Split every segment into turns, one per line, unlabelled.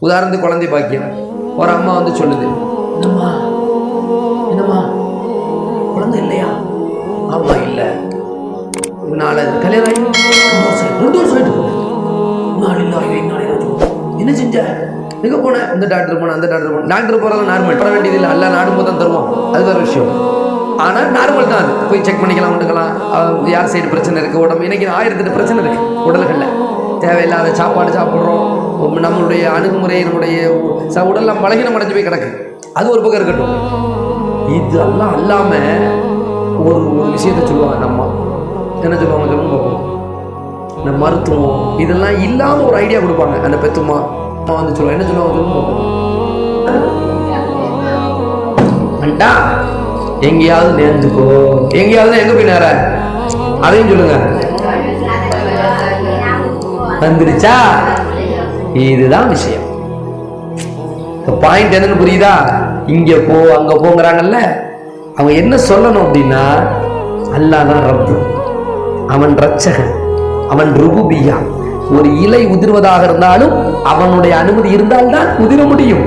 உதாரணத்துக்கு குழந்தை பாக்கியம். ஒரு அம்மா வந்து சொல்லுது, என்னம்மா என்னம்மா குழந்தை இல்லையா? ஆமா இல்லை. நாளை கல்யாணம் ஆகி 2 வருஷம் ஆயிட்டு. என்ன செஞ்ச? எங்கே போனேன்? இந்த டாக்டர் போனேன், அந்த டாக்டர் போனேன். டாக்டர் போகிறது நார்மல், பட வேண்டியது இல்லை. எல்லாம் நாடும்போது தான் தருவோம், அது வேறு விஷயம். ஆனால் நார்மல் தான். அது போய் செக் பண்ணிக்கலாம், வந்துக்கலாம். யார் சைடு பிரச்சனை இருக்குது, உடம்பு இன்னைக்கு 1008 பிரச்சனை இருக்குது உடல்களில். தேவையில்லாத சாப்பாடு சாப்பிட்றோம், நம்மளுடைய அணுகுமுறை, நம்முடைய உடல்லாம் பலகீனம் அடைஞ்சு போய் கிடக்கு. அது ஒரு பக்கம் இருக்கட்டும். இதெல்லாம் இல்லாமல் ஒரு விஷயத்த சொல்லுவாங்க. நம்ம என்ன சொல்லுவாங்க சொல்லுங்க பார்ப்போம். இந்த மருத்துவம் இதெல்லாம் இல்லாமல் ஒரு ஐடியா கொடுப்பாங்க. அந்த பெத்துமா வந்து சொல்லுவாங்க. என்ன சொல்லுவாங்க சொல்லுங்க பார்ப்போம். எங்கேயாவது நேர்ந்துக்கோ, எங்கேயாவது எங்க போய் நேர அதையும் சொல்லுங்க. வந்துருச்சா? இதுதான் விஷயம். பாயிண்ட் என்னன்னு புரியுதா? இங்க போ அங்க போங்கிறாங்கல்ல, அவங்க என்ன சொல்லணும் அப்படின்னா, அல்லாஹ் தான் ரப்பு, அவன் ரட்சகன், அவன் ருபூபியா. ஒரு இலை உதிர்வதாக இருந்தாலும் அவனுடைய அனுமதி இருந்தால்தான் உதிர முடியும்.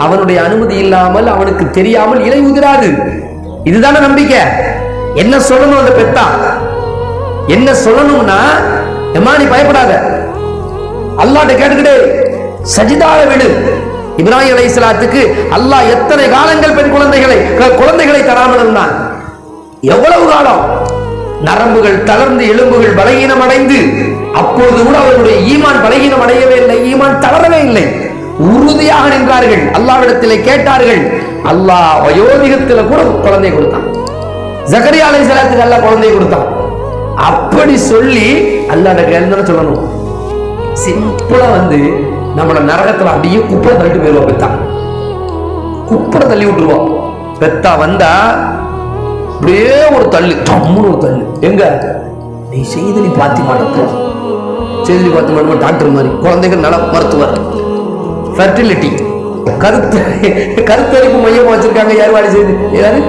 அவனுடைய அனுமதி இல்லாமல், அவனுக்கு தெரியாமல் இலை உதிராது. இதுதானே நம்பிக்கை. என்ன சொல்லணும் அந்த பெத்தா? என்ன சொல்லணும்னா, எம்மா நீ பயப்படாத, அல்லாஹ்ட்ட கேட்டுக்கிட்டே சஜிதால விடு. இப்ராஹிம் அலைஹிஸ்ஸலாத்துக்கு அல்லாஹ் எத்தனை காலங்கள் பெண் குழந்தைகளை தராமல் இருந்தான்? எவ்வளவு காலம்? நரம்புகள் தளர்ந்து, எலும்புகள் பலகீனம் அடைந்து, அப்போது கூட அவர்களுடைய ஈமான் பலகீனம் அடையவே இல்லை, ஈமான் தளரவே இல்லை. உறுதியாக நின்றார்கள், அல்லாஹ்விடத்திலே கேட்டார்கள். அல்லாஹ் வயோதிகத்தில் கூட குழந்தை கொடுத்தான். ஜக்கரியா அலைஹிஸ்ஸலாத்துக்கு அல்லாஹ் குழந்தை கொடுத்தான். அப்படி சொல்லி அல்லாஹ்ட்ட கேளுன்னு சொல்லணும். சிம்பிளா வந்து நம்மள நரகத்துல அப்படியே குப்பரை தள்ளிட்டு போயிருவா பெத்தா. குப்பரை தள்ளி விட்டுருவோம். பெத்தா வந்தா அப்படியே ஒரு தள்ளு, டம்முன்னு ஒரு தள்ளு. எங்க நீ செய்தி பாத்தி மாட்டப்போ, செய்தி பாத்தி மாட்டோம். டாக்டர் மாதிரி குழந்தைகள் நல மருத்துவர், ஃபெர்டிலிட்டி, கருத்தரிப்பு மையம் வச்சிருக்காங்க. யார் வாடி செய்து? யாரு?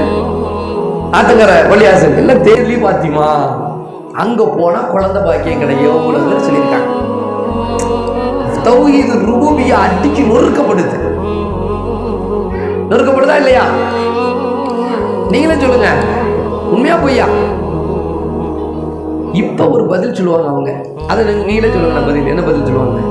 ஆத்தங்கர வழியாசன் எல்லாம் தேர்லி பாத்திமா. அங்க போனா குழந்தை பாக்கியம் கிடையாது சொல்லியிருக்காங்க. தௌஹீது ருபூபிய்யா அடிக்கு நொறுக்கப்படுது. நொறுக்கப்படுதா இல்லையா? நீங்களே சொல்லுங்க, உண்மையா பொய்யா? இப்ப ஒரு பதில் சொல்லுவாங்க அவங்க. அதை நீங்களே சொல்லுங்க. பதில் என்ன பதில் சொல்லுவாங்க?